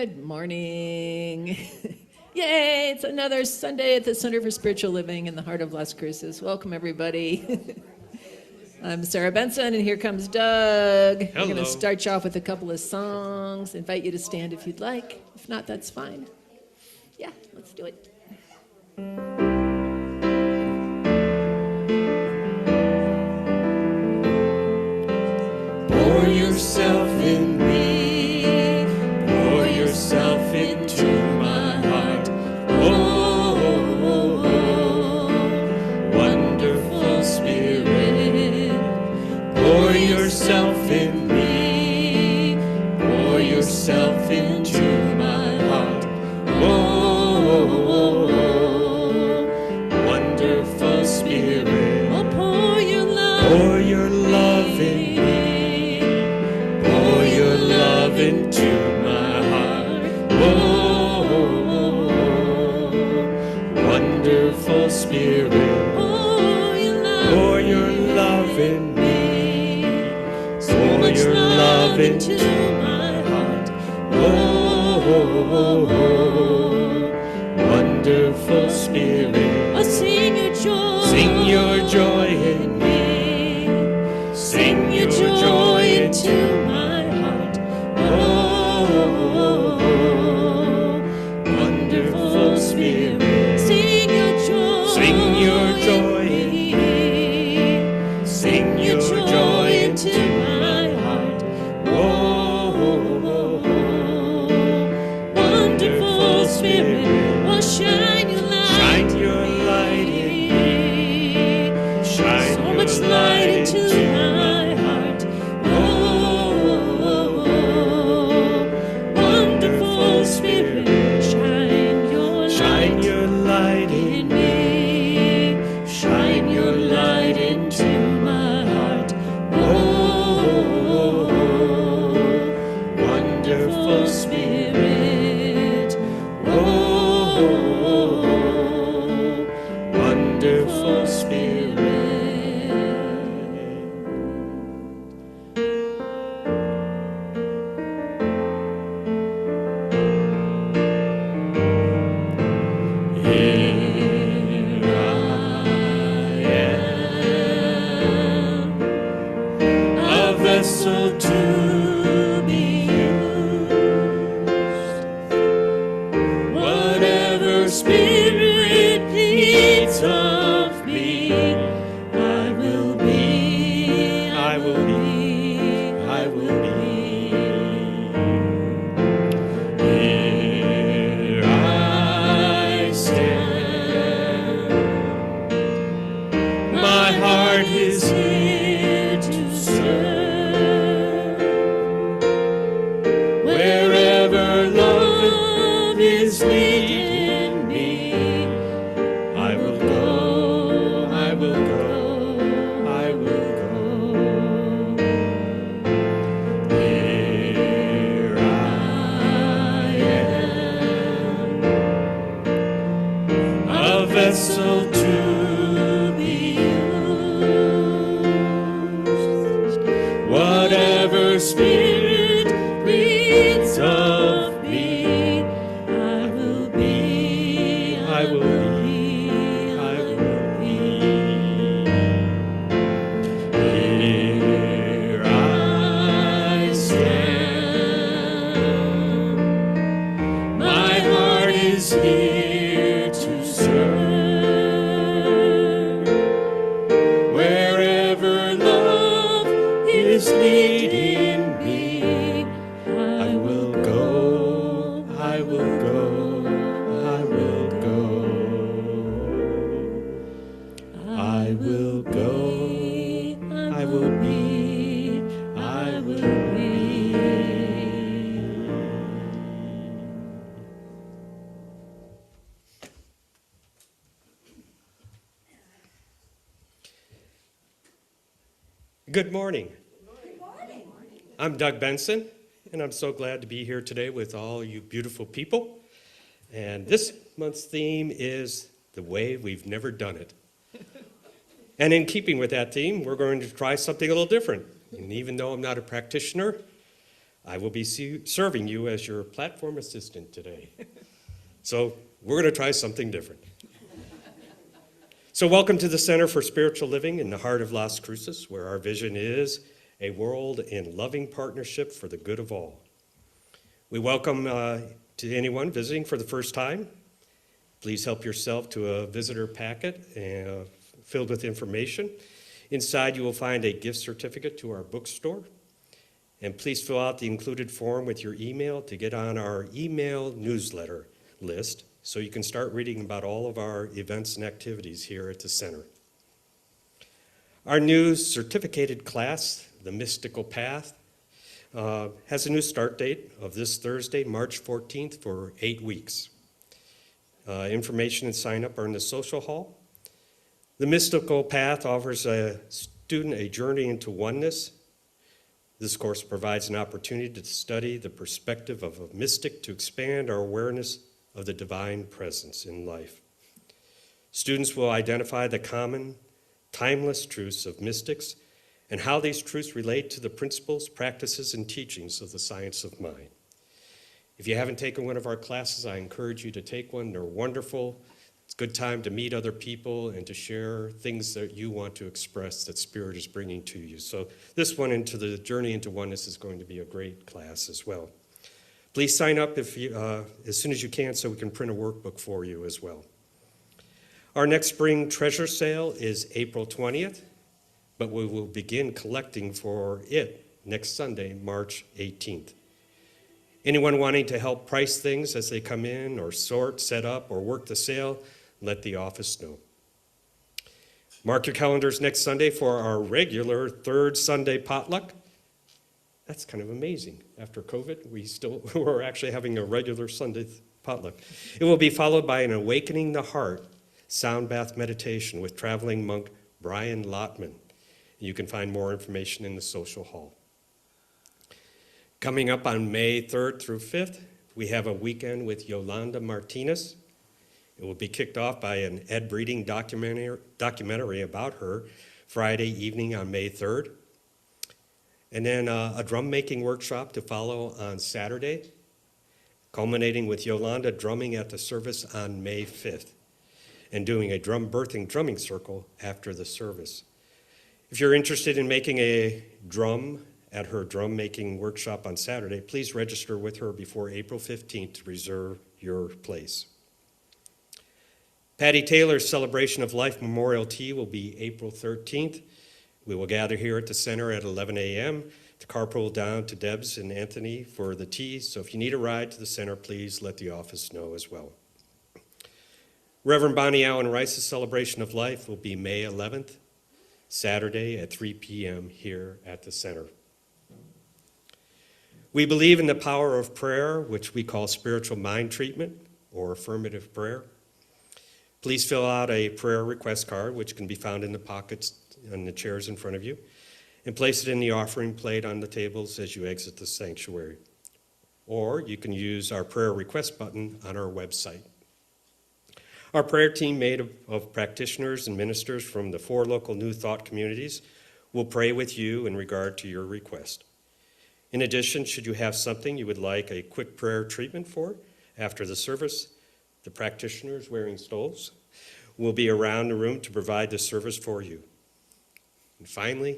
Good morning. Yay, it's another Sunday at the Center for Spiritual Living in the heart of Las Cruces. Welcome, everybody. I'm Sarah Benson, and here comes Doug. Hello. We're going to start you off with a couple of songs. Invite you to stand if you'd like. If not, that's fine. Yeah, let's do it. Pour yourself in me, pour yourself into my heart. Oh, oh, oh, wonderful Spirit. Pour yourself in me, pour yourself into my heart. Oh, oh, oh, wonderful Spirit. Oh, pour your love in me. Into my heart, oh, wonderful Spirit, pour your love in me, pour your love into my heart, oh, wonderful Spirit, oh, sing your joy in me, sing your joy into my heart. Oh, wonderful Spirit, sing your joy in me, sing your joy into my heart. Oh, wonderful Spirit, oh, shine your light in me, shine so your much light into my heart. Spirit, shine your light in me, shine your light into my heart. Oh, wonderful Spirit. Oh, wonderful Spirit. Vessel to be used, whatever Spirit needs of me, I will be, I will be, I will be. Here I stand, my heart is here to serve. Is leading me, I will go, I will go, I will go. Here I am, a vessel to be used, whatever Spirit leads of me, I will be, I will be. Here I stand, my heart is here to serve, wherever love is leading me, I will go, I will go, I will go. I will go, I will be, I will be. Good morning. Good morning. I'm Doug Benson, and I'm so glad to be here today with all you beautiful people. And this month's theme is the way we've never done it. And in keeping with that theme, we're going to try something a little different. And even though I'm not a practitioner, I will be serving you as your platform assistant today. So we're going to try something different. So welcome to the Center for Spiritual Living in the heart of Las Cruces, where our vision is a world in loving partnership for the good of all. We welcome to anyone visiting for the first time. Please help yourself to a visitor packet filled with information. Inside you will find a gift certificate to our bookstore. And please fill out the included form with your email to get on our email newsletter list so you can start reading about all of our events and activities here at the center. Our new certificated class, The Mystical Path, has a new start date of this Thursday, March 14th, for 8 weeks. Information and sign up are in the social hall. The Mystical Path offers a student a journey into oneness. This course provides an opportunity to study the perspective of a mystic to expand our awareness of the divine presence in life. Students will identify the common, timeless truths of mystics and how these truths relate to the principles, practices, and teachings of the science of mind. If you haven't taken one of our classes, I encourage you to take one. They're wonderful. It's a good time to meet other people and to share things that you want to express that Spirit is bringing to you. So this one, into the Journey into Oneness, is going to be a great class as well. Please sign up as soon as you can so we can print a workbook for you as well. Our next spring treasure sale is April 20th, but we will begin collecting for it next Sunday, March 18th. Anyone wanting to help price things as they come in or sort, set up, or work the sale, let the office know. Mark your calendars next Sunday for our regular third Sunday potluck. That's kind of amazing. After COVID, we're actually having a regular Sunday potluck. It will be followed by an Awakening the Heart sound bath meditation with traveling monk Brian Lotman. You can find more information in the social hall. Coming up on May 3rd through 5th, we have a weekend with Yolanda Martinez. It will be kicked off by an Ed Breeding documentary about her Friday evening on May 3rd. And then a drum making workshop to follow on Saturday, culminating with Yolanda drumming at the service on May 5th and doing a drumming circle after the service. If you're interested in making a drum at her drum making workshop on Saturday, please register with her before April 15th to reserve your place. Patty Taylor's Celebration of Life Memorial Tea will be April 13th. We will gather here at the center at 11 a.m. to carpool down to Deb's and Anthony for the tea. So if you need a ride to the center, please let the office know as well. Reverend Bonnie Allen Rice's Celebration of Life will be May 11th, Saturday at 3 p.m. here at the center. We believe in the power of prayer, which we call spiritual mind treatment or affirmative prayer. Please fill out a prayer request card, which can be found in the pockets and the chairs in front of you, and place it in the offering plate on the tables as you exit the sanctuary. Or you can use our prayer request button on our website. Our prayer team, made of practitioners and ministers from the 4 local New Thought communities, will pray with you in regard to your request. In addition, should you have something you would like a quick prayer treatment for after the service, the practitioners wearing stoles will be around the room to provide the service for you. And finally,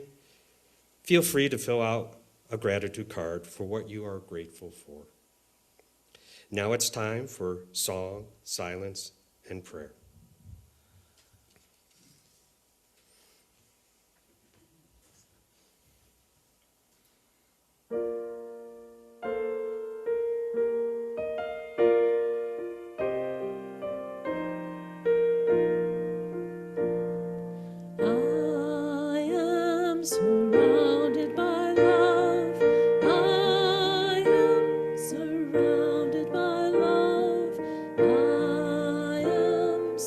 feel free to fill out a gratitude card for what you are grateful for. Now it's time for song, silence, and prayer. Surrounded by love, I am surrounded by love, I am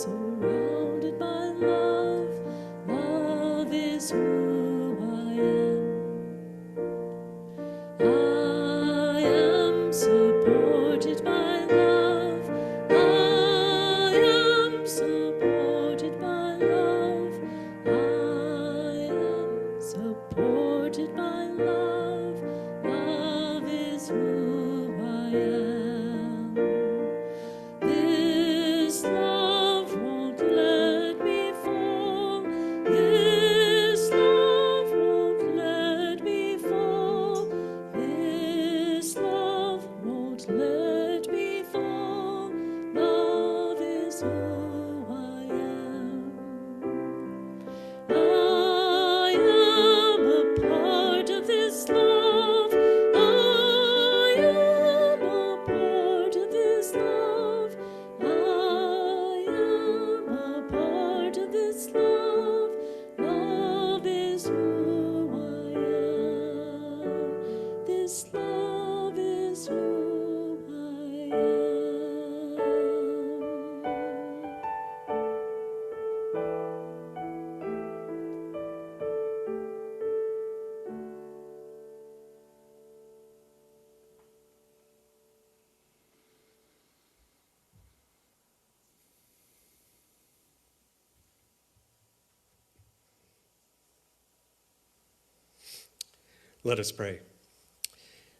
Let us pray.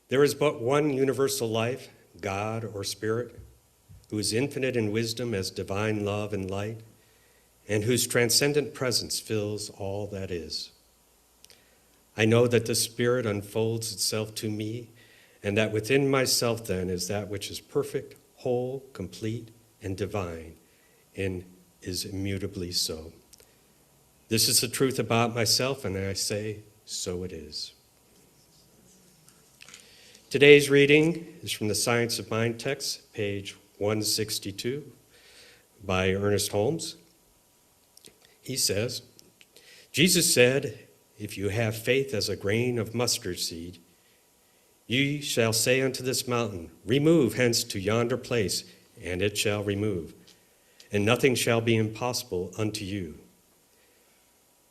There is but one universal life, God or Spirit, who is infinite in wisdom as divine love and light, and whose transcendent presence fills all that is. I know that the Spirit unfolds itself to me, and that within myself then is that which is perfect, whole, complete, and divine, and is immutably so. This is the truth about myself, and I say, so it is. Today's reading is from the Science of Mind text, page 162, by Ernest Holmes. He says, Jesus said, if you have faith as a grain of mustard seed, you shall say unto this mountain, remove hence to yonder place, and it shall remove, and nothing shall be impossible unto you.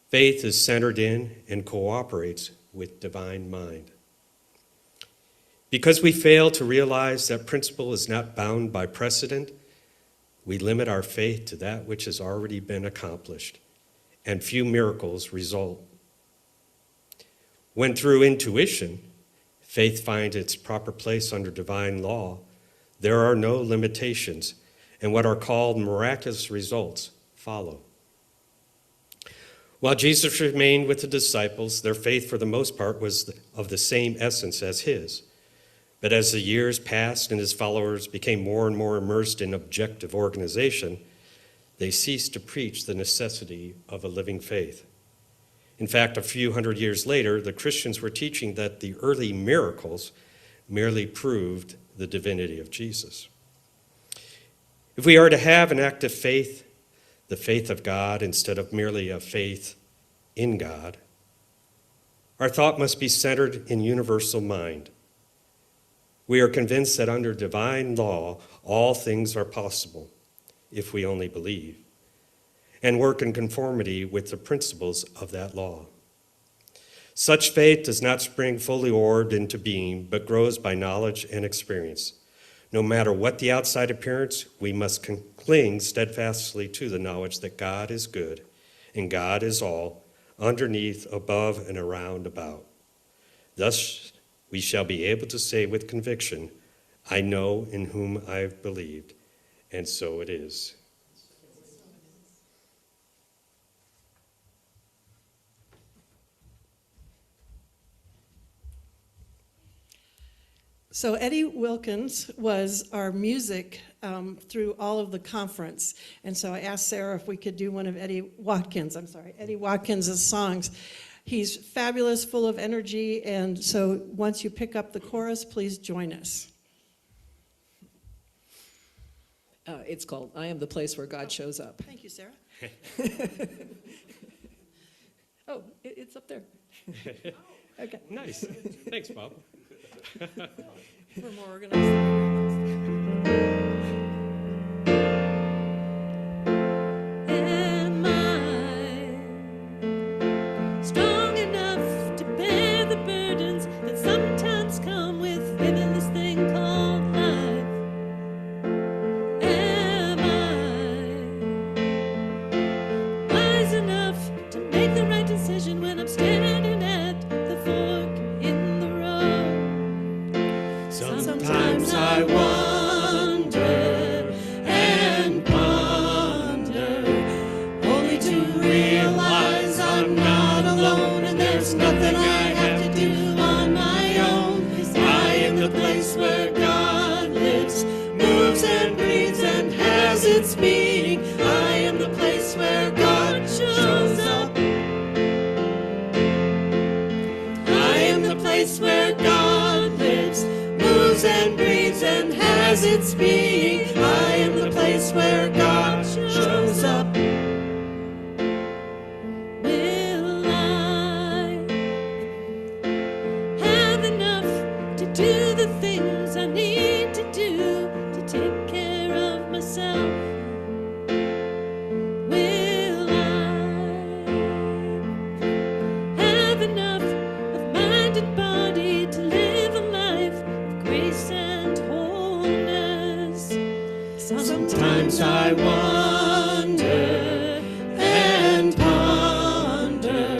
Faith is centered in and cooperates with divine mind. Because we fail to realize that principle is not bound by precedent, we limit our faith to that which has already been accomplished, and few miracles result. When through intuition, faith finds its proper place under divine law, there are no limitations, and what are called miraculous results follow. While Jesus remained with the disciples, their faith for the most part was of the same essence as his. But as the years passed and his followers became more and more immersed in objective organization, they ceased to preach the necessity of a living faith. In fact, a few hundred years later, the Christians were teaching that the early miracles merely proved the divinity of Jesus. If we are to have an active faith, the faith of God instead of merely a faith in God, our thought must be centered in universal mind. We are convinced that under divine law, all things are possible, if we only believe, and work in conformity with the principles of that law. Such faith does not spring fully orbed into being, but grows by knowledge and experience. No matter what the outside appearance, we must cling steadfastly to the knowledge that God is good, and God is all, underneath, above, and around about. Thus, we shall be able to say with conviction, I know in whom I have believed, and so it is. So Eddie Wilkins was our music through all of the conference. And so I asked Sarah if we could do one of Eddie Watkins' songs. He's fabulous, full of energy, and so once you pick up the chorus, please join us. It's called I Am the Place Where God Shows Up. Thank you, Sarah. Oh, it's up there. Okay. Nice. Thanks, Bob. We're more organized. Am I strong enough to bear the burdens that sometimes come with living this thing called life? Am I wise enough to make the right decision when I'm standing at the fork in the road? Sometimes I wonder and ponder, only to realize I'm not alone, and there's nothing I have to do on my own, 'cause I am the place where God lives, moves and breathes and has its being. I am the place where God shows up. I am the place where God lives, moves and breathes and has its being. I am the place where God shows up. Will I have enough to do the things I need to do to take care of myself? Will I have enough of mind and body to live a life of grace and wholeness? Sometimes I wonder and ponder,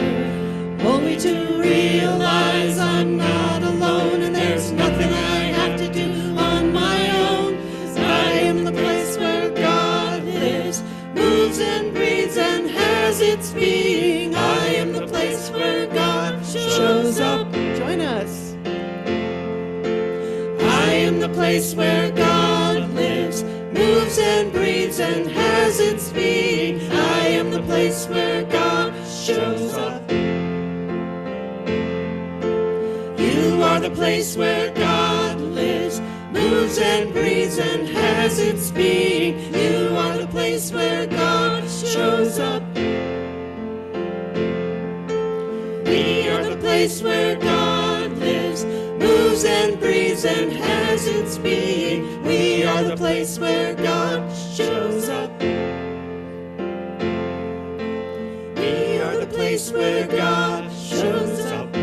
only to realize I'm place where God lives, moves and breathes and has its being. I am the place where God shows up. You are the place where God lives, moves and breathes and has its being. You are the place where God shows up. We are the place where God lives, moves and breathes and has its being. We are the place where God shows up. We are the place where God shows up.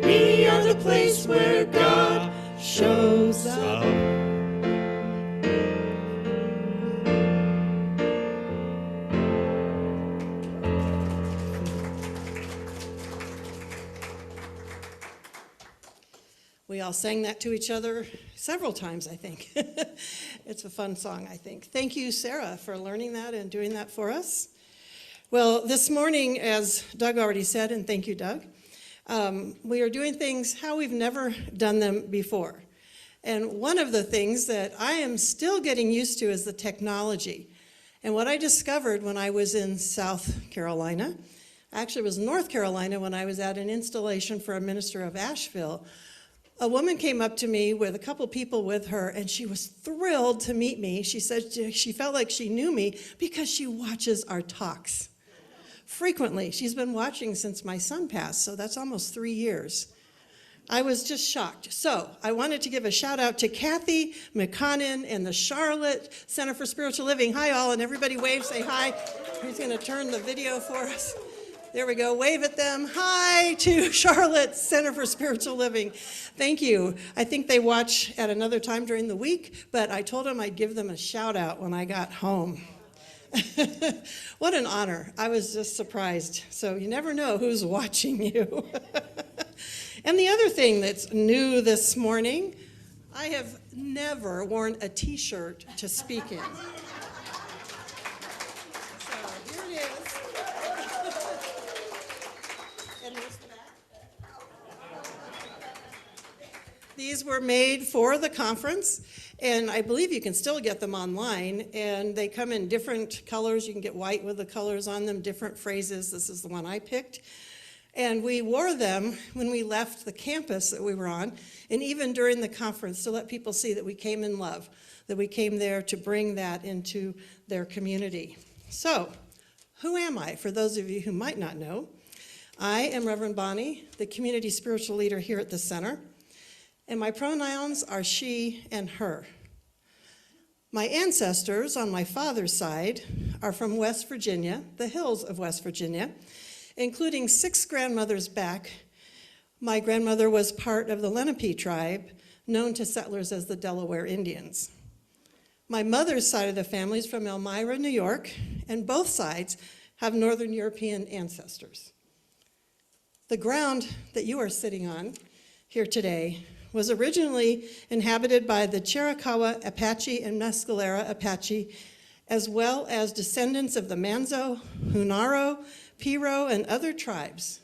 We are the place where God shows up. We all sang that to each other several times, I think. It's a fun song, I think. Thank you, Sarah, for learning that and doing that for us. Well, this morning, as Doug already said, and thank you, Doug, we are doing things how we've never done them before. And one of the things that I am still getting used to is the technology. And what I discovered when I was in South Carolina, actually it was North Carolina when I was at an installation for a minister of Asheville, a woman came up to me with a couple people with her, and she was thrilled to meet me. She said she felt like she knew me because she watches our talks frequently. She's been watching since my son passed, so that's almost 3 years. I was just shocked. So I wanted to give a shout out to Kathy McConnon and the Charlotte Center for Spiritual Living. Hi all, and everybody wave, say hi. Who's going to turn the video for us? There we go, wave at them. Hi to Charlotte Center for Spiritual Living. Thank you. I think they watch at another time during the week, but I told them I'd give them a shout out when I got home. What an honor. I was just surprised. So you never know who's watching you. And the other thing that's new this morning, I have never worn a t-shirt to speak in. So here it is. And here's the back. These were made for the conference, and I believe you can still get them online, and they come in different colors. You can get white with the colors on them, different phrases. This is the one I picked. And we wore them when we left the campus that we were on, and even during the conference to let people see that we came in love, that we came there to bring that into their community. So, who am I? For those of you who might not know, I am Reverend Bonnie, the community spiritual leader here at the center, and my pronouns are she and her. My ancestors on my father's side are from West Virginia, the hills of West Virginia, including 6 grandmothers back. My grandmother was part of the Lenape tribe, known to settlers as the Delaware Indians. My mother's side of the family is from Elmira, New York, and both sides have Northern European ancestors. The ground that you are sitting on here today was originally inhabited by the Chiricahua Apache and Mescalera Apache, as well as descendants of the Manzo, Hunaro, Piro, and other tribes.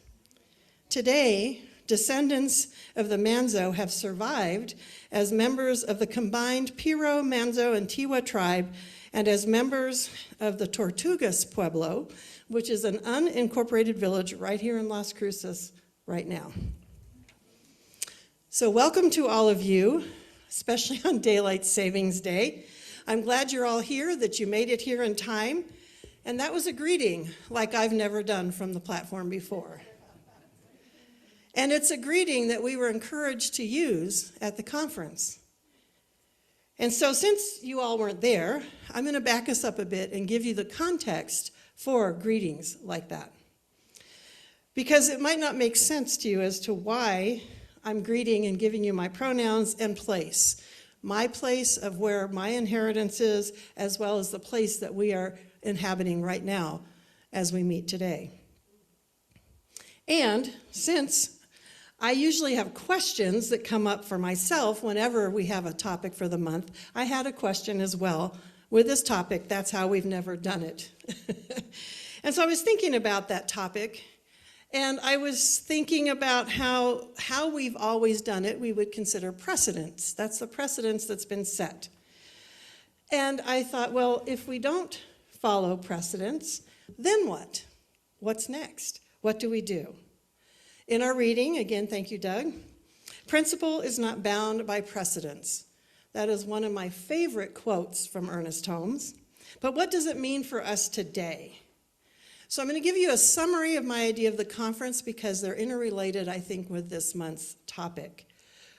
Today, descendants of the Manzo have survived as members of the combined Piro, Manzo, and Tiwa tribe, and as members of the Tortugas Pueblo, which is an unincorporated village right here in Las Cruces right now. So welcome to all of you, especially on Daylight Savings Day. I'm glad you're all here, that you made it here in time. And that was a greeting like I've never done from the platform before. And it's a greeting that we were encouraged to use at the conference. And so since you all weren't there, I'm going to back us up a bit and give you the context for greetings like that. Because it might not make sense to you as to why I'm greeting and giving you my pronouns and place. My place of where my inheritance is, as well as the place that we are inhabiting right now as we meet today. And since I usually have questions that come up for myself whenever we have a topic for the month, I had a question as well with this topic. That's how we've never done it. And so I was thinking about that topic, And I was thinking about how we've always done it. We would consider precedence. That's the precedence that's been set. And I thought, well, if we don't follow precedence, then what? What's next? What do we do? In our reading, again, thank you, Doug, principle is not bound by precedence. That is one of my favorite quotes from Ernest Holmes. But what does it mean for us today? So I'm going to give you a summary of my idea of the conference because they're interrelated, I think, with this month's topic.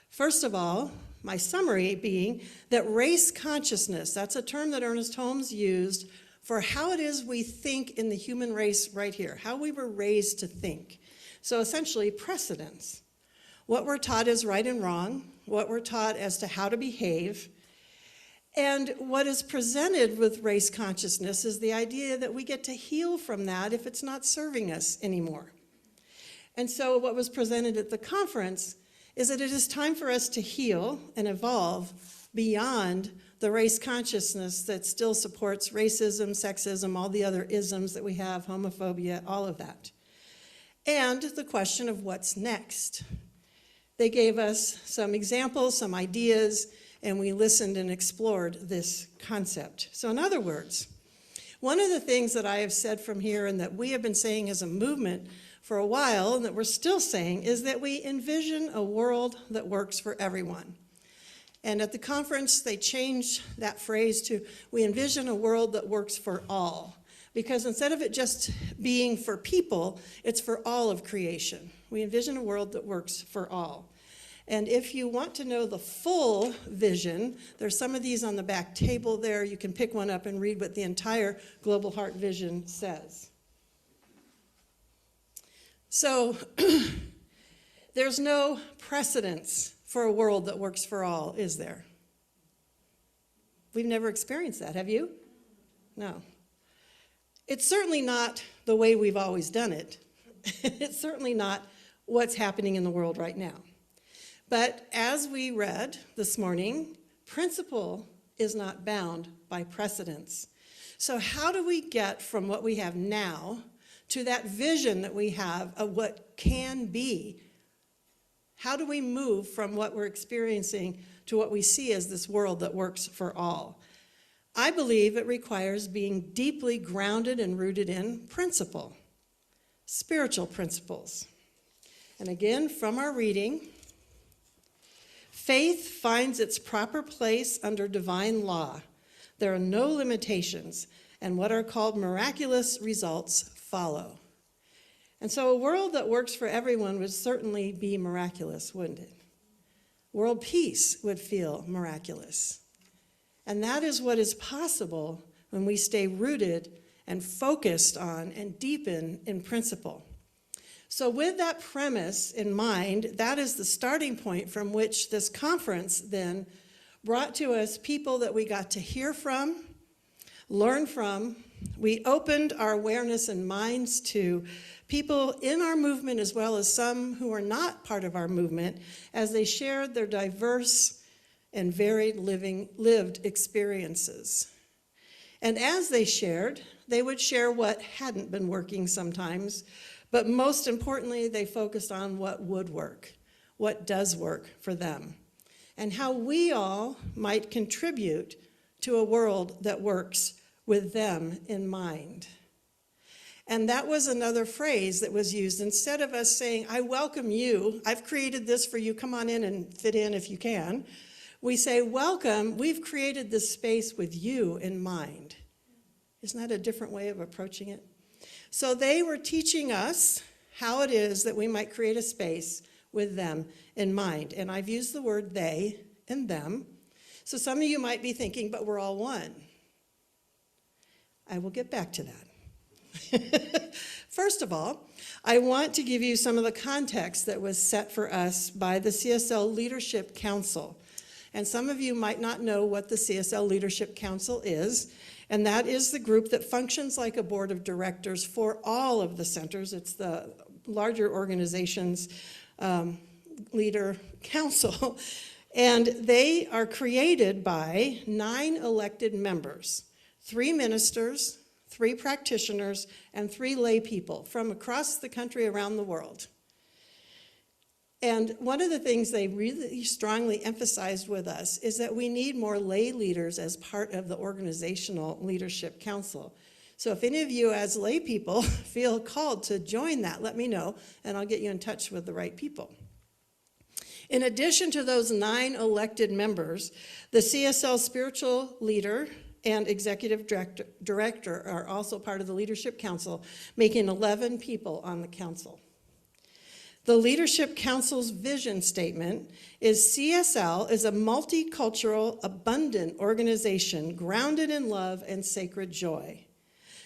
First of all, my summary being that race consciousness, that's a term that Ernest Holmes used for how it is we think in the human race right here, how we were raised to think. So essentially, precedence. What we're taught is right and wrong, what we're taught as to how to behave, and what is presented with race consciousness is the idea that we get to heal from that if it's not serving us anymore. And so what was presented at the conference is that it is time for us to heal and evolve beyond the race consciousness that still supports racism, sexism, all the other isms that we have, homophobia, all of that. And the question of what's next. They gave us some examples, some ideas, and we listened and explored this concept. So in other words, one of the things that I have said from here and that we have been saying as a movement for a while and that we're still saying is that we envision a world that works for everyone. And at the conference, they changed that phrase to, we envision a world that works for all. Because instead of it just being for people, it's for all of creation. We envision a world that works for all. And if you want to know the full vision, there's some of these on the back table there. You can pick one up and read what the entire Global Heart Vision says. So there's no precedence for a world that works for all, is there? We've never experienced that, have you? No. It's certainly not the way we've always done it. It's certainly not what's happening in the world right now. But as we read this morning, principle is not bound by precedence. So how do we get from what we have now to that vision that we have of what can be? How do we move from what we're experiencing to what we see as this world that works for all? I believe it requires being deeply grounded and rooted in principle, spiritual principles. And again, from our reading, faith finds its proper place under divine law. There are no limitations, and what are called miraculous results follow. And so a world that works for everyone would certainly be miraculous, wouldn't it? World peace would feel miraculous. And that is what is possible when we stay rooted and focused on and deepen in principle. So with that premise in mind, that is the starting point from which this conference then brought to us people that we got to hear from, learn from. We opened our awareness and minds to people in our movement as well as some who are not part of our movement as they shared their diverse and varied lived experiences. And as they shared, they would share what hadn't been working sometimes, but most importantly, they focused on what would work, what does work for them, and how we all might contribute to a world that works with them in mind. And that was another phrase that was used. Instead of us saying, I welcome you, I've created this for you, come on in and fit in if you can, we say, welcome, we've created this space with you in mind. Isn't that a different way of approaching it? So they were teaching us how it is that we might create a space with them in mind. And I've used the word they and them. So some of you might be thinking, but we're all one. I will get back to that. First of all, I want to give you some of the context that was set for us by the CSL Leadership Council. And some of you might not know what the CSL Leadership Council is, and that is the group that functions like a board of directors for all of the centers. It's the larger organization's leader council. And they are created by 9 elected members, 3 ministers, 3 practitioners, and 3 lay people from across the country, around the world. And one of the things they really strongly emphasized with us is that we need more lay leaders as part of the organizational leadership council. So if any of you as lay people feel called to join that, let me know, and I'll get you in touch with the right people. In addition to those 9 elected members, the CSL spiritual leader and executive director are also part of the leadership council, making 11 people on the council. The Leadership Council's vision statement is CSL is a multicultural, abundant organization grounded in love and sacred joy.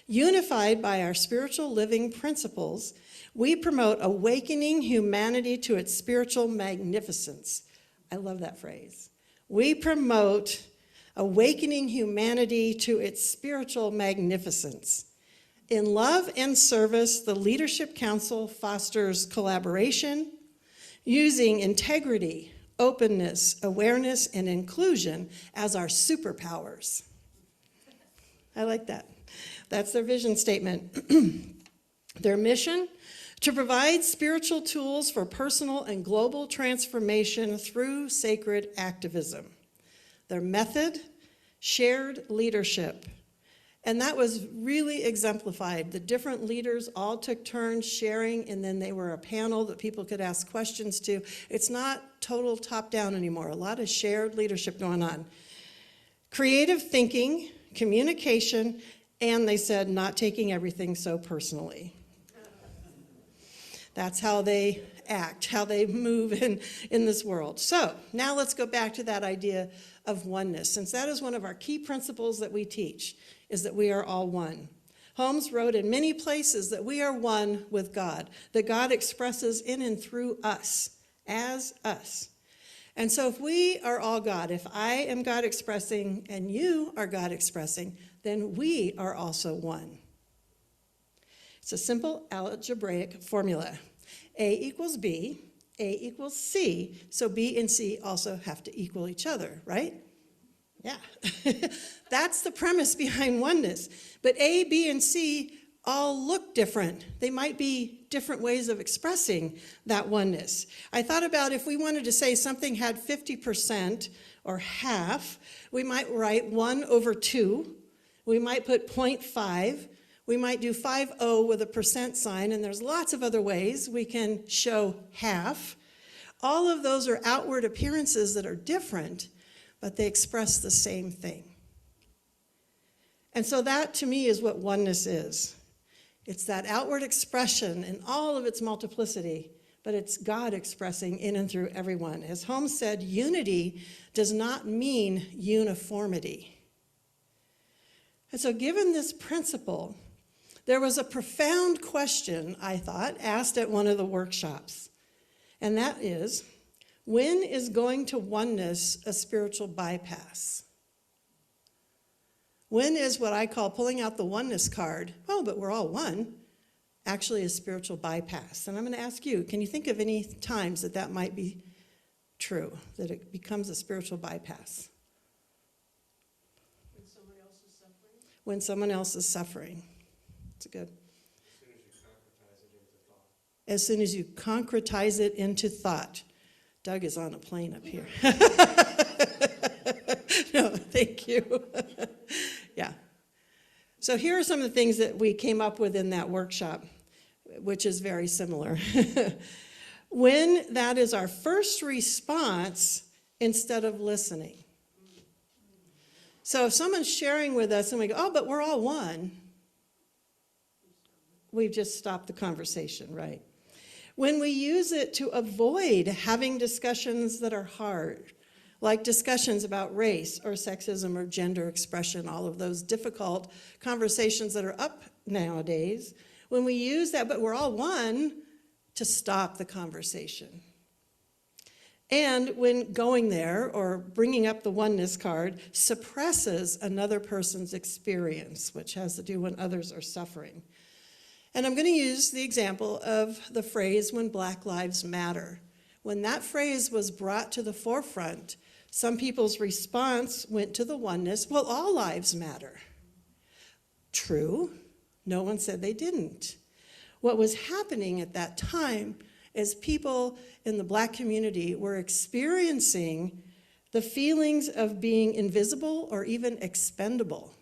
Unified by our spiritual living principles, we promote awakening humanity to its spiritual magnificence. I love that phrase. We promote awakening humanity to its spiritual magnificence. In love and service, the Leadership Council fosters collaboration, using integrity, openness, awareness, and inclusion as our superpowers. I like that. That's their vision statement. Their mission, to provide spiritual tools for personal and global transformation through sacred activism. Their method, shared leadership. And that was really exemplified. The different leaders all took turns sharing, and then they were a panel that people could ask questions to. It's not total top-down anymore. A lot of shared leadership going on. Creative thinking, communication, and they said not taking everything so personally. That's how they act, how they move in this world. So now let's go back to that idea of oneness, since that is one of our key principles that we teach, is that we are all one. Holmes wrote in many places that we are one with God, that God expresses in and through us, as us. And so if we are all God, if I am God expressing and you are God expressing, then we are also one. It's a simple algebraic formula. A equals B, A equals C, so B and C also have to equal each other, right? Yeah. That's the premise behind oneness. But A, B, and C all look different. They might be different ways of expressing that oneness. I thought about if we wanted to say something had 50% or half, we might write 1/2. We might put 0.5. We might do 5-0 with a percent sign, and there's lots of other ways we can show half. All of those are outward appearances that are different, but they express the same thing. And so that, to me, is what oneness is. It's that outward expression in all of its multiplicity, but it's God expressing in and through everyone. As Holmes said, unity does not mean uniformity. And so given this principle, there was a profound question, I thought, asked at one of the workshops. And that is, when is going to oneness a spiritual bypass? When is what I call pulling out the oneness card, oh, but we're all one, actually a spiritual bypass? And I'm going to ask you, can you think of any times that that might be true, that it becomes a spiritual bypass? When someone else is suffering. It's good. As soon as you concretize it into thought. Doug is on a plane up here. No, thank you. Yeah. So here are some of the things that we came up with in that workshop, which is very similar. When that is our first response instead of listening. So if someone's sharing with us and we go, oh, but we're all one, we've just stopped the conversation, right? When we use it to avoid having discussions that are hard, like discussions about race or sexism or gender expression, all of those difficult conversations that are up nowadays, when we use that, but we're all one, to stop the conversation. And when going there or bringing up the oneness card suppresses another person's experience, which has to do when others are suffering. And I'm going to use the example of the phrase, when Black Lives Matter. When that phrase was brought to the forefront, some people's response went to the oneness, well, all lives matter. True. No one said they didn't. What was happening at that time is people in the Black community were experiencing the feelings of being invisible or even expendable,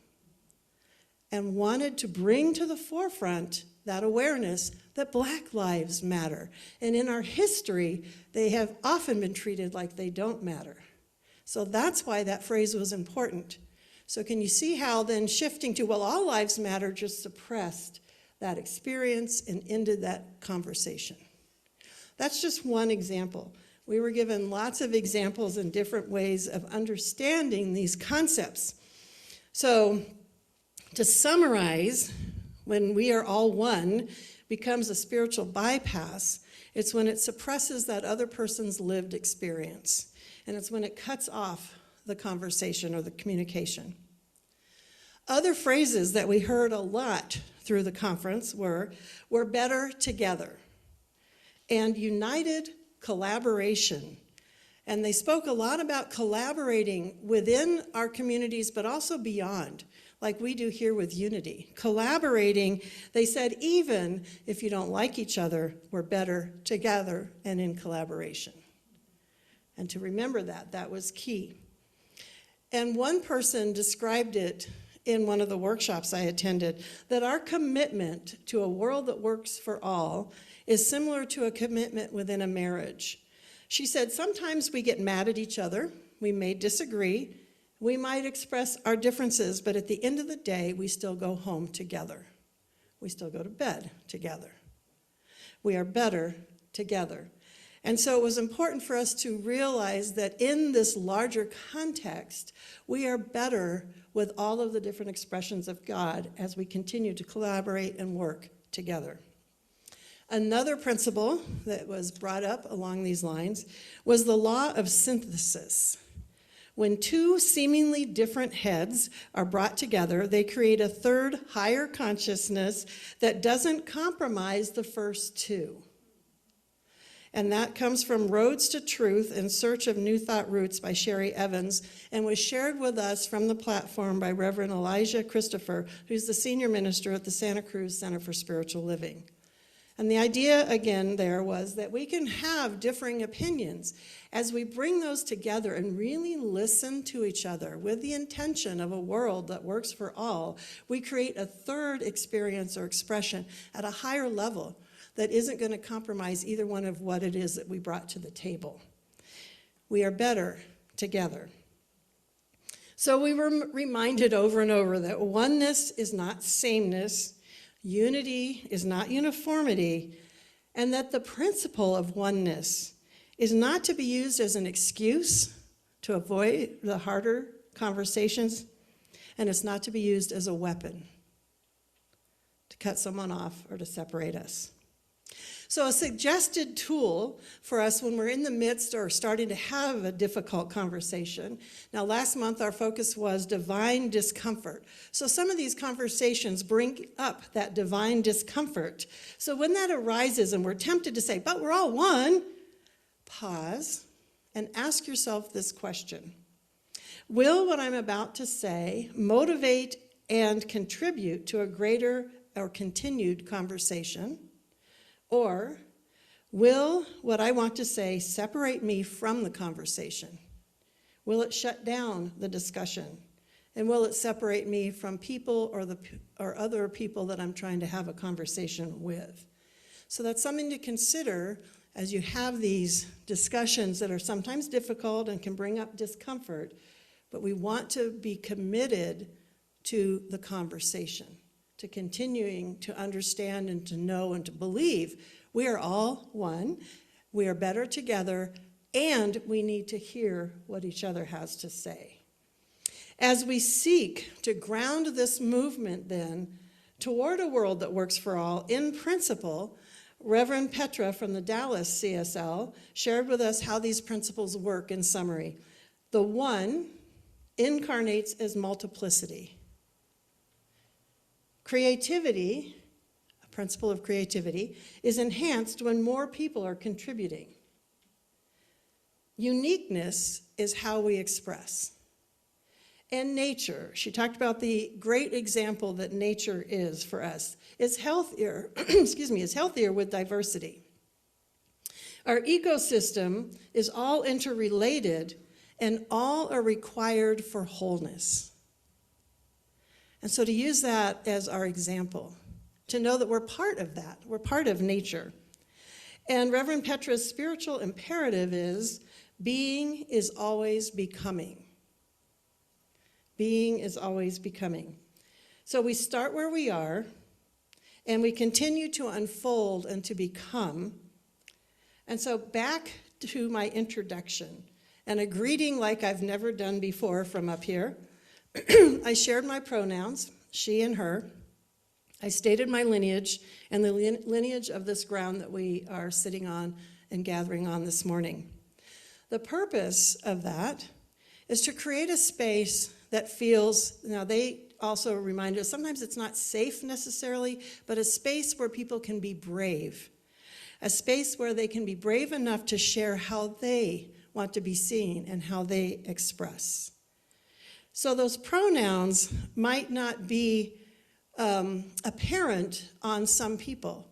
and wanted to bring to the forefront that awareness that Black lives matter. And in our history, they have often been treated like they don't matter. So that's why that phrase was important. So can you see how then shifting to, well, all lives matter, just suppressed that experience and ended that conversation? That's just one example. We were given lots of examples and different ways of understanding these concepts. So to summarize, when we are all one becomes a spiritual bypass, it's when it suppresses that other person's lived experience. And it's when it cuts off the conversation or the communication. Other phrases that we heard a lot through the conference were, "We're better together," and united collaboration. And they spoke a lot about collaborating within our communities, but also beyond, like we do here with Unity. Collaborating, they said, even if you don't like each other, we're better together and in collaboration. And to remember that, that was key. And one person described it in one of the workshops I attended, that our commitment to a world that works for all is similar to a commitment within a marriage. She said, sometimes we get mad at each other, we may disagree, we might express our differences, but at the end of the day, we still go home together. We still go to bed together. We are better together. And so it was important for us to realize that in this larger context, we are better with all of the different expressions of God as we continue to collaborate and work together. Another principle that was brought up along these lines was the law of synthesis. When two seemingly different heads are brought together, they create a third higher consciousness that doesn't compromise the first two. And that comes from Roads to Truth in Search of New Thought Roots by Sherry Evans, and was shared with us from the platform by Reverend Elijah Christopher, who's the senior minister at the Santa Cruz Center for Spiritual Living. And the idea, again, there was that we can have differing opinions. As we bring those together and really listen to each other with the intention of a world that works for all, we create a third experience or expression at a higher level that isn't going to compromise either one of what it is that we brought to the table. We are better together. So we were reminded over and over that oneness is not sameness, unity is not uniformity, and that the principle of oneness is not to be used as an excuse to avoid the harder conversations, and it's not to be used as a weapon to cut someone off or to separate us. So a suggested tool for us when we're in the midst or starting to have a difficult conversation. Now, last month our focus was divine discomfort. So some of these conversations bring up that divine discomfort. So when that arises and we're tempted to say, but we're all one, pause and ask yourself this question. Will what I'm about to say motivate and contribute to a greater or continued conversation? Or will what I want to say separate me from the conversation? Will it shut down the discussion? And will it separate me from people or other people that I'm trying to have a conversation with? So that's something to consider as you have these discussions that are sometimes difficult and can bring up discomfort, but we want to be committed to the conversation, to continuing to understand and to know and to believe we are all one, we are better together, and we need to hear what each other has to say. As we seek to ground this movement then toward a world that works for all, in principle, Reverend Petra from the Dallas CSL shared with us how these principles work in summary. The one incarnates as multiplicity. Creativity, a principle of creativity, is enhanced when more people are contributing. Uniqueness is how we express. and nature. She talked about the great example that nature is for us. Is healthier, is healthier with diversity. Our ecosystem is all interrelated and all are required for wholeness. And so to use that as our example, to know that we're part of that, we're part of nature. And Reverend Petra's spiritual imperative is, being is always becoming. Being is always becoming. So we start where we are, and we continue to unfold and to become. And so back to my introduction, and a greeting like I've never done before from up here. I shared my pronouns, she and her. I stated my lineage and the lineage of this ground that we are sitting on and gathering on this morning. The purpose of that is to create a space that feels, now they also remind us, sometimes it's not safe necessarily, but a space where people can be brave. A space where they can be brave enough to share how they want to be seen and how they express. So those pronouns might not be apparent on some people.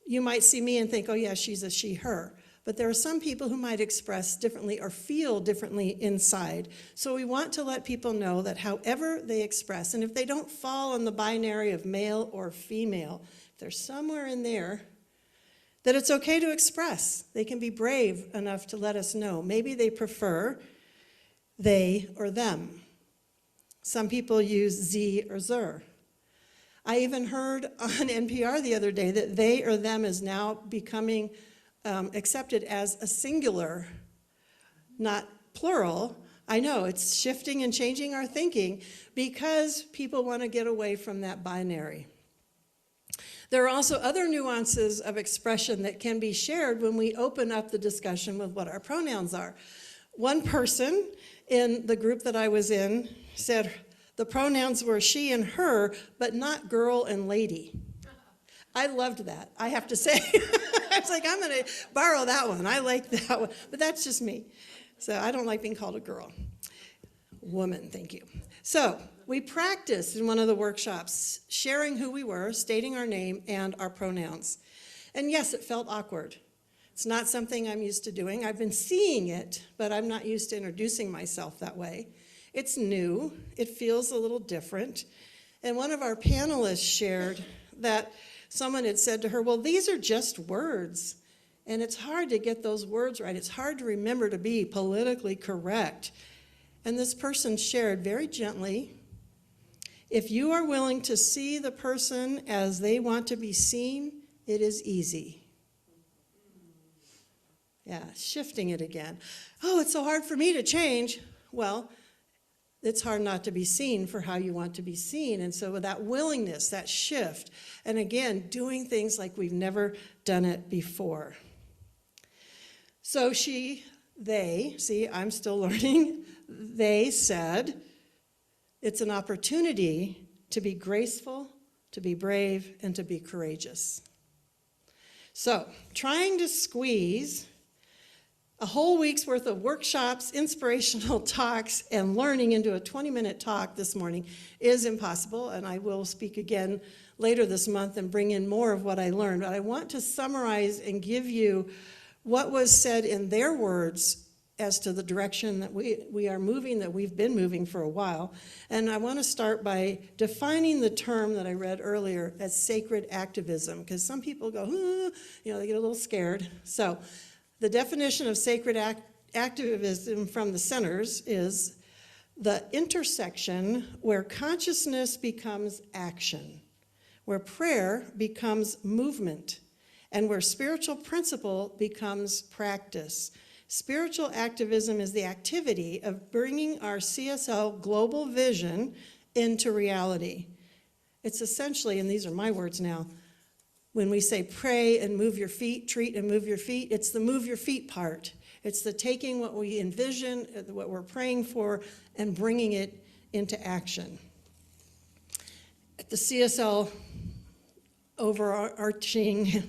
You might see me and think, oh yeah, she's a she, her. But there are some people who might express differently or feel differently inside. So we want to let people know that however they express, and if they don't fall on the binary of male or female, if they're somewhere in there, that it's okay to express. They can be brave enough to let us know. Maybe they prefer they or them. Some people use ze or zer. I even heard on NPR the other day that they or them is now becoming accepted as a singular, not plural. I know, it's shifting and changing our thinking because people want to get away from that binary. There are also other nuances of expression that can be shared when we open up the discussion with what our pronouns are. One person in the group that I was in said the pronouns were she and her, but not girl and lady. I loved that, I have to say. I was like, I'm going to borrow that one. I like that one, but that's just me. So I don't like being called a girl. Woman, thank you. So we practiced in one of the workshops, sharing who we were, stating our name and our pronouns. And yes, it felt awkward. It's not something I'm used to doing. I've been seeing it, but I'm not used to introducing myself that way. It's new. It feels a little different. And one of our panelists shared that someone had said to her, well, these are just words. And it's hard to get those words right. It's hard to remember to be politically correct. And this person shared very gently, if you are willing to see the person as they want to be seen, it is easy. Yeah, shifting it again. Oh, it's so hard for me to change. Well, it's hard not to be seen for how you want to be seen. And so with that willingness, that shift, and again, doing things like we've never done it before. So they, see, I'm still learning, they said, it's an opportunity to be graceful, to be brave, and to be courageous. So, trying to squeeze a whole week's worth of workshops, inspirational talks, and learning into a 20-minute talk this morning is impossible, and I will speak again later this month and bring in more of what I learned. But I want to summarize and give you what was said in their words as to the direction that we are moving, that we've been moving for a while. And I want to start by defining the term that I read earlier as sacred activism, because some people go, they get a little scared. So the definition of sacred activism from the centers is the intersection where consciousness becomes action, where prayer becomes movement, and where spiritual principle becomes practice. Spiritual activism is the activity of bringing our CSL global vision into reality. It's essentially, and these are my words now, when we say pray and move your feet, treat and move your feet, it's the move your feet part. It's the taking what we envision, what we're praying for, and bringing it into action. At the CSL overarching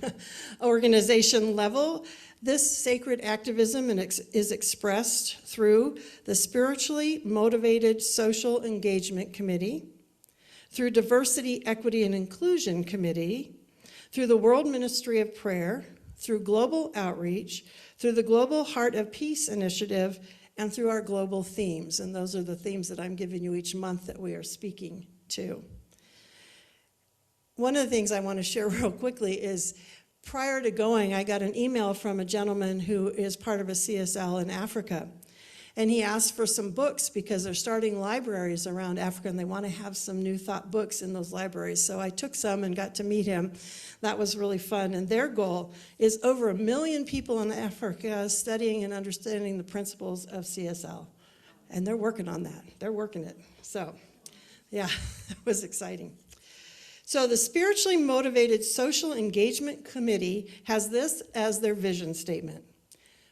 organization level, this sacred activism is expressed through the Spiritually Motivated Social Engagement Committee, through Diversity, Equity, and Inclusion Committee, through the World Ministry of Prayer, through Global Outreach, through the Global Heart of Peace Initiative, and through our global themes. And those are the themes that I'm giving you each month that we are speaking to. One of the things I want to share real quickly is prior to going, I got an email from a gentleman who is part of a CSL in Africa. And he asked for some books because they're starting libraries around Africa and they want to have some New Thought books in those libraries. So I took some and got to meet him. That was really fun. And their goal is over 1 million people in Africa studying and understanding the principles of CSL. And they're working on that. They're working it. So, yeah, it was exciting. So the Spiritually Motivated Social Engagement Committee has this as their vision statement.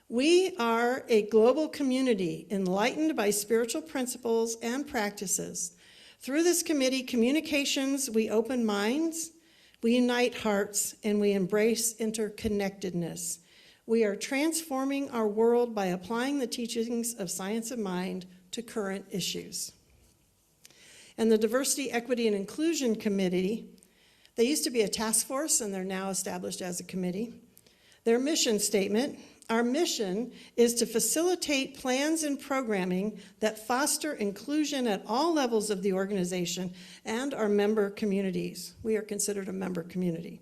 We are a global community enlightened by spiritual principles and practices. Through this committee communications, we open minds, we unite hearts, and we embrace interconnectedness. We are transforming our world by applying the teachings of science of mind to current issues. And the Diversity, Equity, and Inclusion Committee, they used to be a task force and they're now established as a committee. Their mission statement, our mission is to facilitate plans and programming that foster inclusion at all levels of the organization and our member communities. We are considered a member community,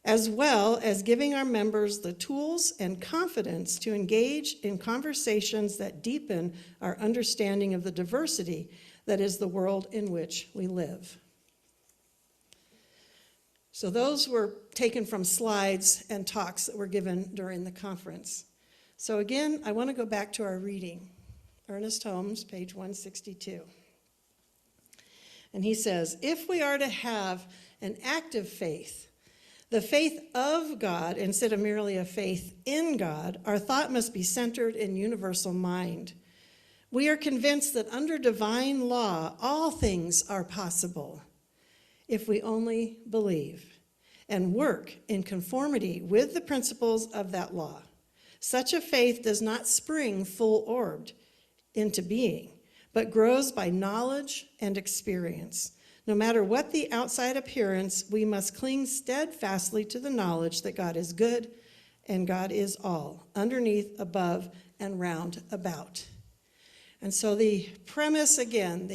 as well as giving our members the tools and confidence to engage in conversations that deepen our understanding of the diversity that is the world in which we live. So those were taken from slides and talks that were given during the conference. So again, I want to go back to our reading. Ernest Holmes, page 162. And he says, if we are to have an active faith, the faith of God instead of merely a faith in God, our thought must be centered in universal mind. We are convinced that under divine law, all things are possible if we only believe and work in conformity with the principles of that law. Such a faith does not spring full-orbed into being, but grows by knowledge and experience. No matter what the outside appearance, we must cling steadfastly to the knowledge that God is good and God is all, underneath, above, and round about. And so the premise, again,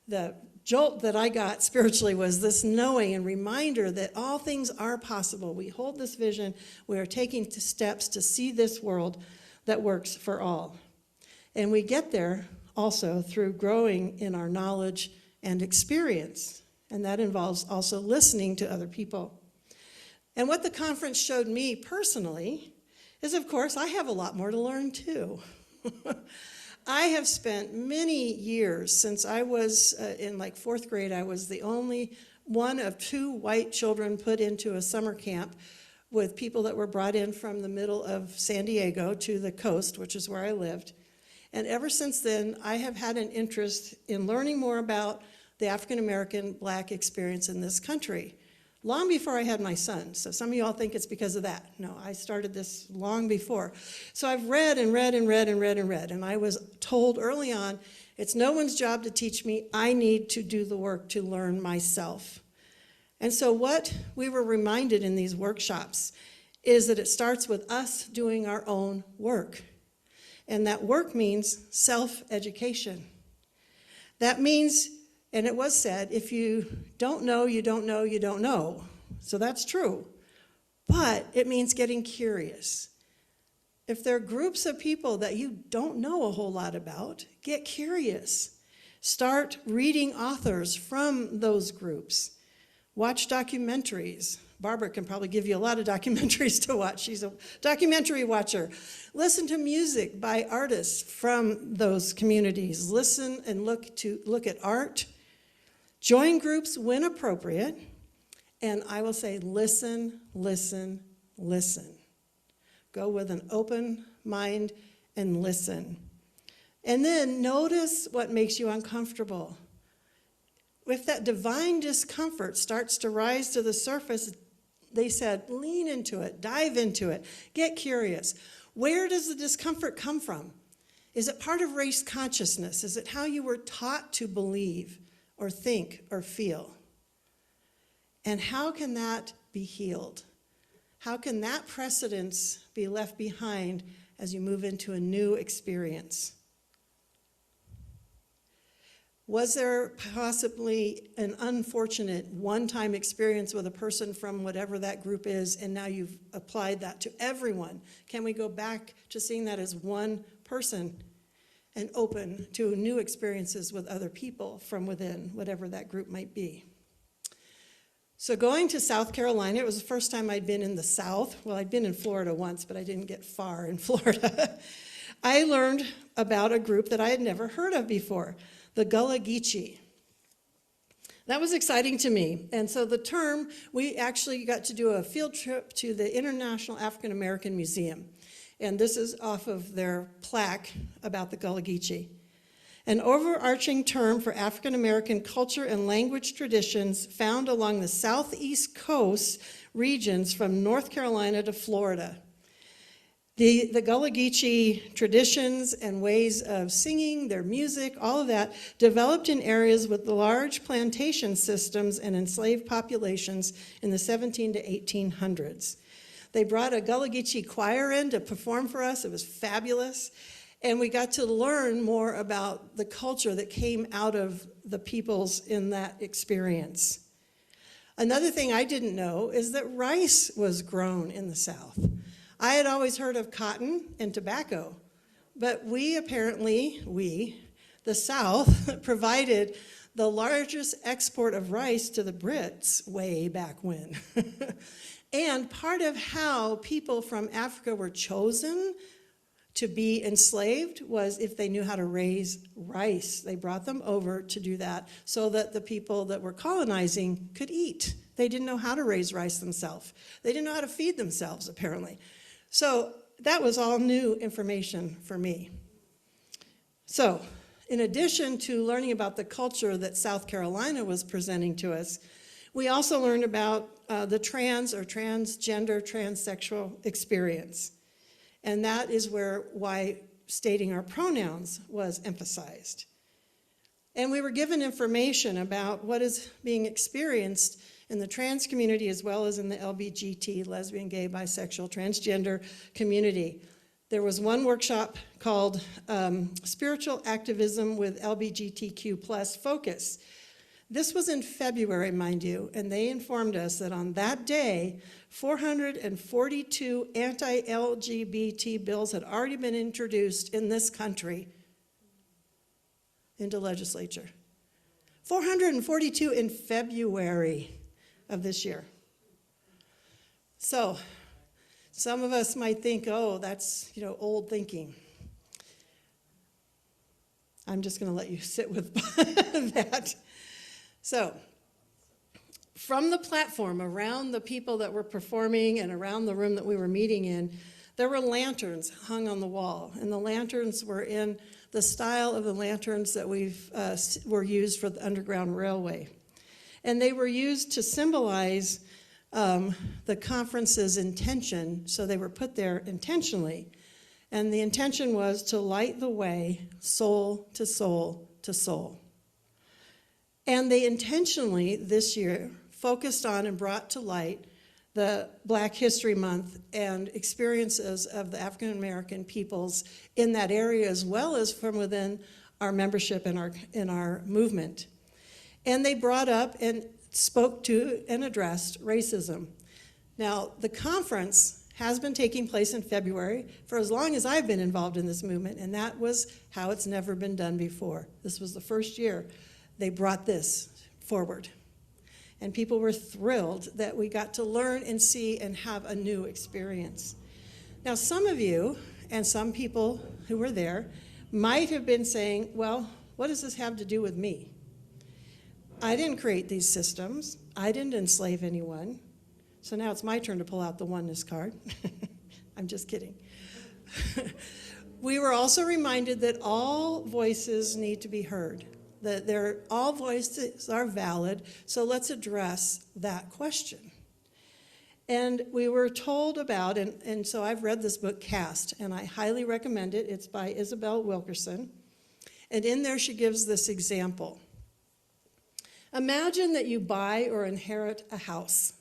the jolt that I got spiritually was this knowing and reminder that all things are possible. We hold this vision. We are taking steps to see this world that works for all. And we get there also through growing in our knowledge and experience. And that involves also listening to other people. And what the conference showed me personally is, of course, I have a lot more to learn too. I have spent many years since I was in like 4th grade. I was the only one of 2 white children put into a summer camp with people that were brought in from the middle of San Diego to the coast, which is where I lived. And ever since then, I have had an interest in learning more about the African American Black experience in this country, long before I had my son. So some of you all think it's because of that. No, I started this long before. So I've read and read and read and read and read, and I was told early on, it's no one's job to teach me. I need to do the work to learn myself. And so what we were reminded in these workshops is that it starts with us doing our own work. And that work means self-education. That means, and it was said, if you don't know, you don't know, you don't know. So that's true. But it means getting curious. If there are groups of people that you don't know a whole lot about, get curious. Start reading authors from those groups. Watch documentaries. Barbara can probably give you a lot of documentaries to watch. She's a documentary watcher. Listen to music by artists from those communities. Listen and look at art. Join groups when appropriate. And I will say, listen, listen, listen. Go with an open mind and listen. And then notice what makes you uncomfortable. if that divine discomfort starts to rise to the surface, they said, lean into it, dive into it, get curious. Where does the discomfort come from? Is it part of race consciousness? Is it how you were taught to believe or think or feel? And how can that be healed? How can that precedence be left behind as you move into a new experience? Was there possibly an unfortunate one-time experience with a person from whatever that group is, and now you've applied that to everyone? Can we go back to seeing that as one person and open to new experiences with other people from within, whatever that group might be? So going to South Carolina, it was the first time I'd been in the South. Well, I'd been in Florida once, but I didn't get far in Florida. I learned about a group that I had never heard of before, the Gullah Geechee. That was exciting to me. And so the term, we actually got to do a field trip to the International African American Museum. And this is off of their plaque about the Gullah Geechee. An overarching term for African American culture and language traditions found along the southeast coast regions from North Carolina to Florida. The Gullah Geechee traditions and ways of singing, their music, all of that, developed in areas with large plantation systems and enslaved populations in the 17 to 1800s. They brought a Gullah Geechee choir in to perform for us. It was fabulous. And we got to learn more about the culture that came out of the peoples in that experience. Another thing I didn't know is that rice was grown in the South. I had always heard of cotton and tobacco, but the South, provided the largest export of rice to the Brits way back when. And part of how people from Africa were chosen to be enslaved was if they knew how to raise rice. They brought them over to do that so that the people that were colonizing could eat. They didn't know how to raise rice themselves. They didn't know how to feed themselves, apparently. So that was all new information for me. So in addition to learning about the culture that South Carolina was presenting to us, we also learned about the trans or transgender, transsexual experience. And that is why stating our pronouns was emphasized. And we were given information about what is being experienced in the trans community as well as in the LGBT, lesbian, gay, bisexual, transgender community. There was one workshop called Spiritual Activism with LGBTQ+ Focus. This was in February, mind you, and they informed us that on that day, 442 anti-LGBT bills had already been introduced in this country into legislature. 442 in February of this year. So some of us might think, oh, that's old thinking. I'm just going to let you sit with that. So, from the platform around the people that were performing and around the room that we were meeting in, there were lanterns hung on the wall, and the lanterns were in the style of the lanterns that were used for the Underground Railway. And they were used to symbolize the conference's intention, so they were put there intentionally. And the intention was to light the way, soul to soul to soul. And they intentionally, this year, focused on and brought to light the Black History Month and experiences of the African American peoples in that area, as well as from within our membership in our movement. And they brought up and spoke to and addressed racism. Now, the conference has been taking place in February for as long as I've been involved in this movement, and that was how it's never been done before. This was the first year they brought this forward. And people were thrilled that we got to learn and see and have a new experience. Now, some of you and some people who were there might have been saying, well, what does this have to do with me? I didn't create these systems. I didn't enslave anyone. So now it's my turn to pull out the oneness card. I'm just kidding. We were also reminded that all voices need to be heard. that all voices are valid, so let's address that question. And we were told about, and so I've read this book, Cast, and I highly recommend it. It's by Isabel Wilkerson. And in there she gives this example. Imagine that you buy or inherit a house.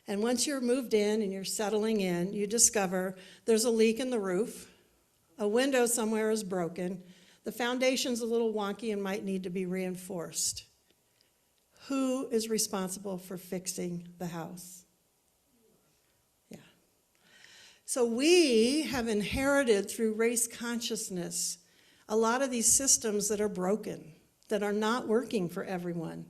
And once you're moved in and you're settling in, you discover there's a leak in the roof, a window somewhere is broken, the foundation's a little wonky and might need to be reinforced. Who is responsible for fixing the house? Yeah. So we have inherited through race consciousness a lot of these systems that are broken, that are not working for everyone.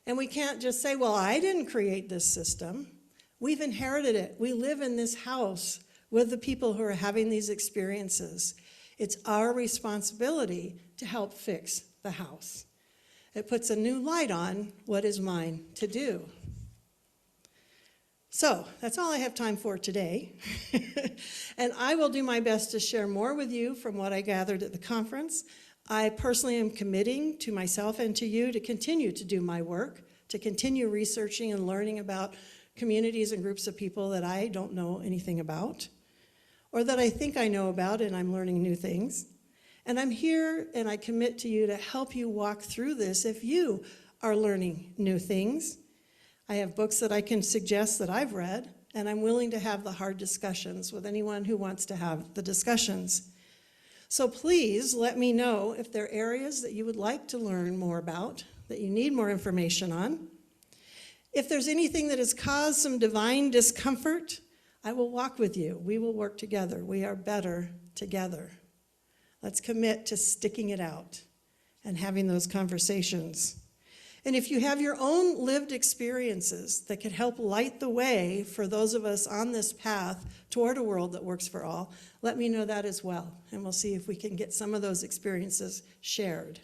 And we can't just say, well, I didn't create this system. We've inherited it. We live in this house with the people who are having these experiences. It's our responsibility to help fix the house. It puts a new light on what is mine to do. So that's all I have time for today. And I will do my best to share more with you from what I gathered at the conference. I personally am committing to myself and to you to continue to do my work, to continue researching and learning about communities and groups of people that I don't know anything about, or that I think I know about and I'm learning new things. And I'm here and I commit to you to help you walk through this if you are learning new things. I have books that I can suggest that I've read, and I'm willing to have the hard discussions with anyone who wants to have the discussions. So please let me know if there are areas that you would like to learn more about, that you need more information on. If there's anything that has caused some divine discomfort, I will walk with you. We will work together. We are better together. Let's commit to sticking it out and having those conversations. And if you have your own lived experiences that could help light the way for those of us on this path toward a world that works for all, let me know that as well. And we'll see if we can get some of those experiences shared.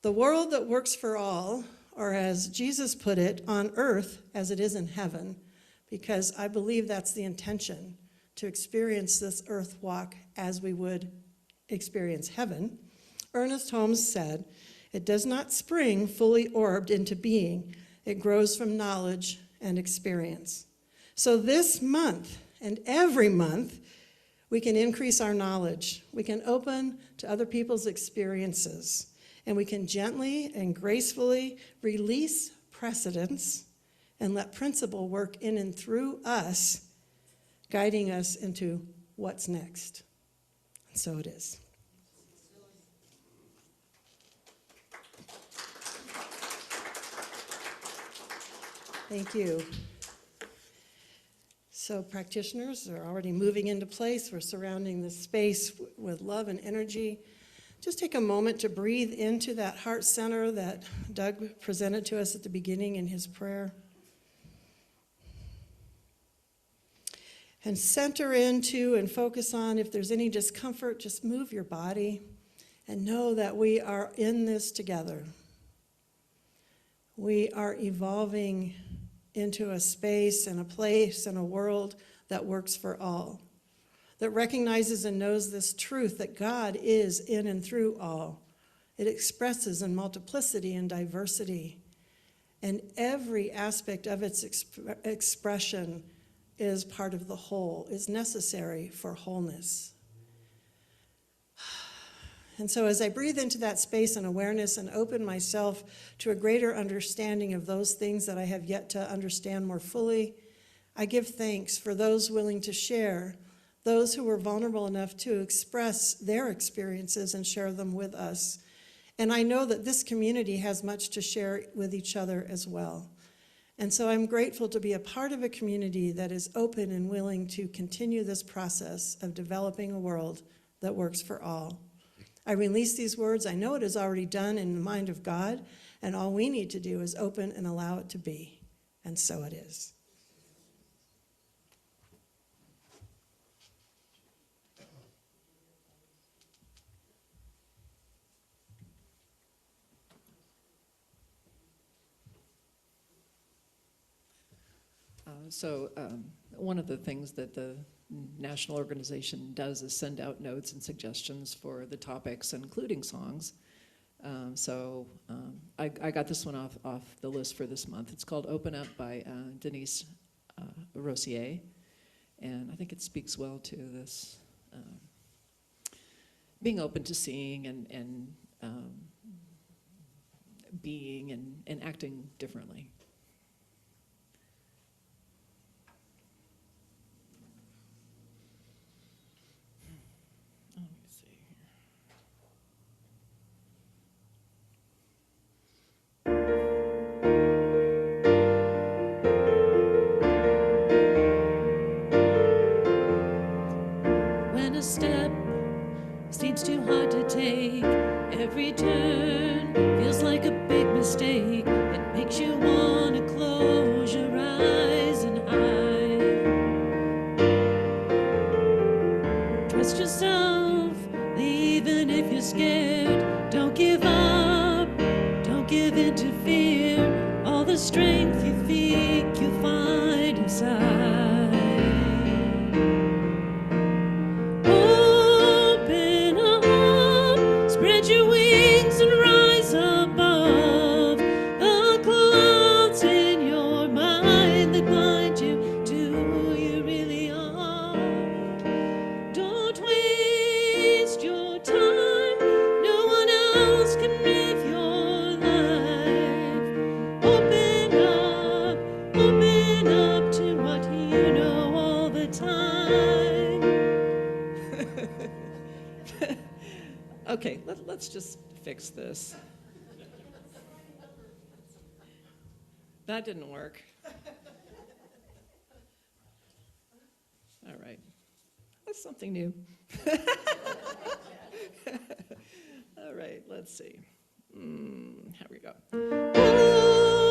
The world that works for all, or as Jesus put it, on earth as it is in heaven, because I believe that's the intention, to experience this earth walk as we would experience heaven. Ernest Holmes said, "It does not spring fully orbed into being. It grows from knowledge and experience." So this month and every month, we can increase our knowledge. We can open to other people's experiences, and we can gently and gracefully release precedence and let principle work in and through us, guiding us into what's next. And so it is. Thank you. So practitioners are already moving into place. We're surrounding this space with love and energy. Just take a moment to breathe into that heart center that Doug presented to us at the beginning in his prayer. And center into and focus on, if there's any discomfort, just move your body and know that we are in this together. We are evolving into a space and a place and a world that works for all, that recognizes and knows this truth that God is in and through all. It expresses in multiplicity and diversity, and every aspect of its expression is part of the whole, is necessary for wholeness. And so as I breathe into that space and awareness and open myself to a greater understanding of those things that I have yet to understand more fully, I give thanks for those willing to share, those who were vulnerable enough to express their experiences and share them with us. And I know that this community has much to share with each other as well. And so I'm grateful to be a part of a community that is open and willing to continue this process of developing a world that works for all. I release these words. I know it is already done in the mind of God, and all we need to do is open and allow it to be. And so it is. One of the things that the national organization does is send out notes and suggestions for the topics, including songs. I got this one off the list for this month. It's called Open Up by Denise Rossier. And I think it speaks well to this being open to seeing and being and acting differently. Oh, let me see here. When a step seems too hard to take, every turn feels like a big mistake. It makes you want to close your eyes and hide. Trust yourself, even if you're scared. Don't give up, don't give in to fear. All the strength you think you'll find inside. Spread your wings and rise above the clouds in your mind that blind you to who you really are. Don't waste your time, no one else can live your life. Open up to what you know all the time. Okay, let's just fix this. That didn't work. All right. That's something new. All right, let's see. Here we go.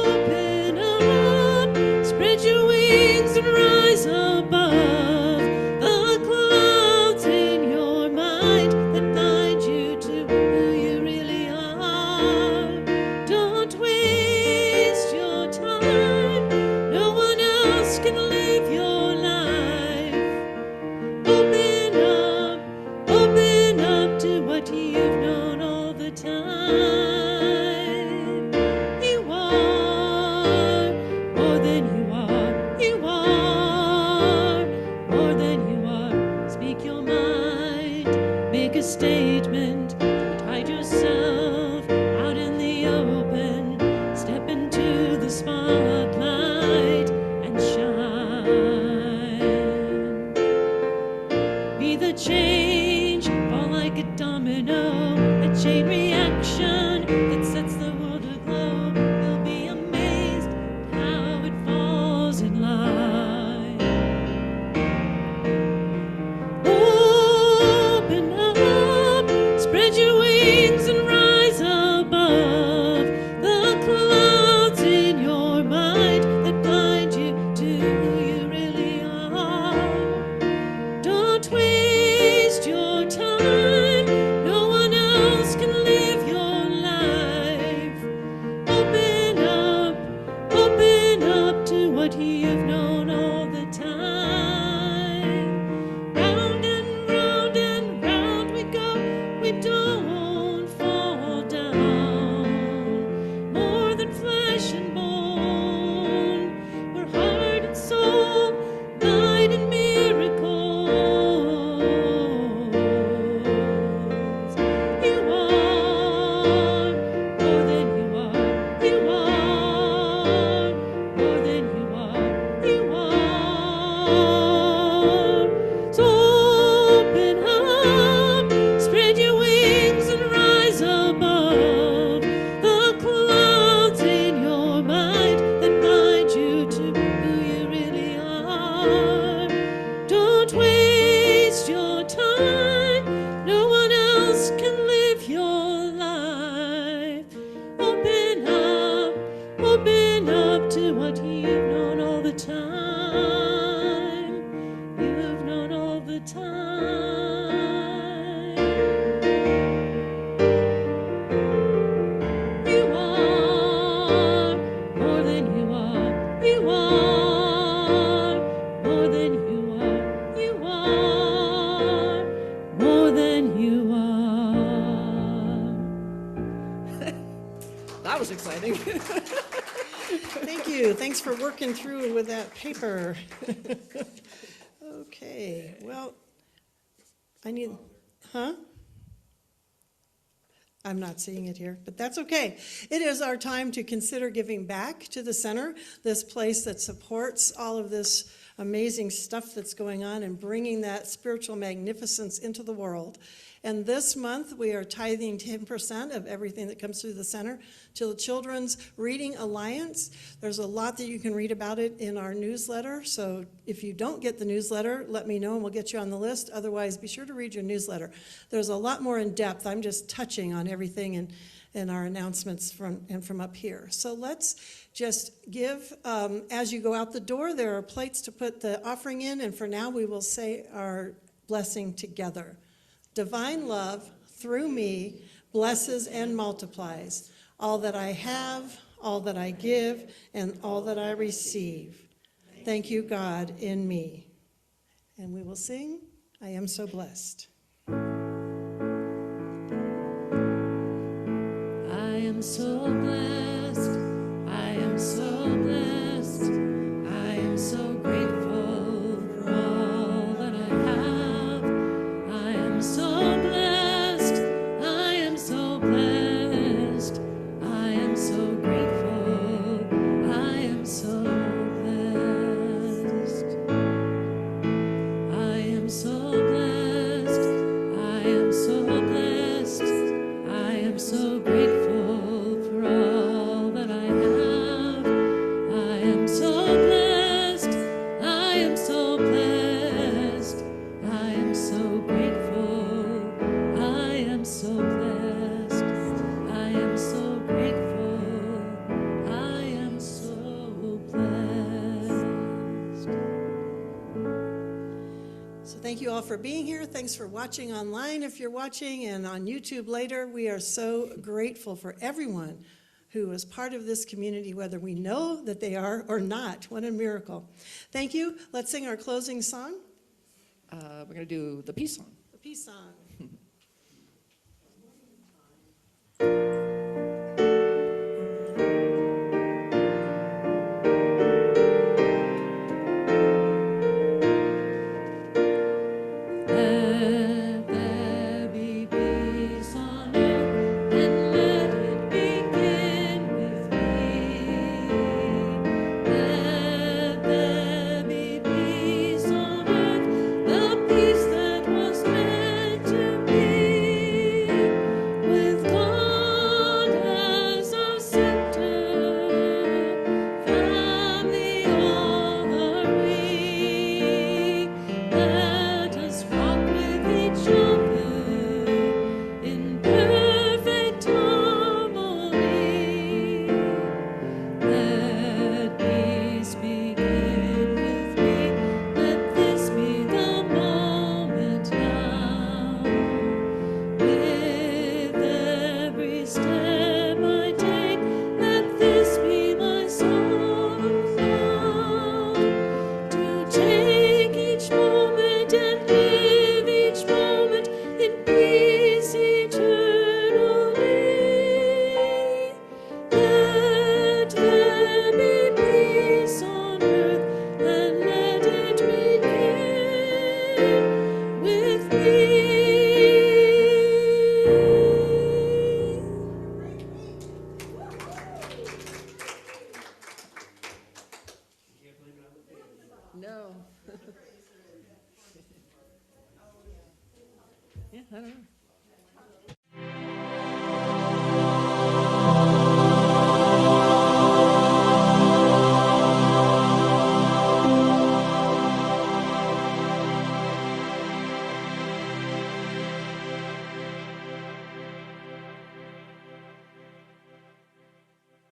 Open up, spread your wings and rise above the clouds in your mind that blind you to who you really are. Don't waste your time, no one else can live your life. Open up to what you've known all the time. You are that was exciting. Thank you. Thanks for working through with that paper. Okay, well, I need, huh? I'm not seeing it here, but that's okay. It is our time to consider giving back to the center, this place that supports all of this amazing stuff that's going on and bringing that spiritual magnificence into the world. And this month, we are tithing 10% of everything that comes through the center to the Children's Reading Alliance. There's a lot that you can read about it in our newsletter. So if you don't get the newsletter, let me know and we'll get you on the list. Otherwise, be sure to read your newsletter. There's a lot more in depth. I'm just touching on everything in our announcements from up here. So let's just give, as you go out the door, there are plates to put the offering in. And for now, we will say our blessing together. Divine love, through me, blesses and multiplies all that I have, all that I give, and all that I receive. Thank you, God, in me. And we will sing, I am so blessed. I am so blessed. I am so blessed. I am so grateful for all that I have. I am so blessed. I am so blessed. I am so grateful. I am so blessed. I am so blessed. I am so blessed. I am so grateful for all that I have. I am so blessed. I am so blessed. I am so grateful. I am so blessed. I am so grateful. I am so blessed. So thank you all for being here. Thanks for watching online if you're watching, and on YouTube later. We are so grateful for everyone who is part of this community, whether we know that they are or not. What a miracle. Thank you. Let's sing our closing song, We're going to do the peace song. the peace song. Let there be peace on earth, and let it begin with me. Let there be peace on earth, the peace that was meant to be, with God as our center, family all are we. Let us walk with each other in perfect harmony. Let peace begin with me. Let this be the moment now. With every step I take, let this be my song now. To take each moment and live each moment in peace eternally. Let there be peace on earth, and let it begin with me. No. Yeah, I don't know.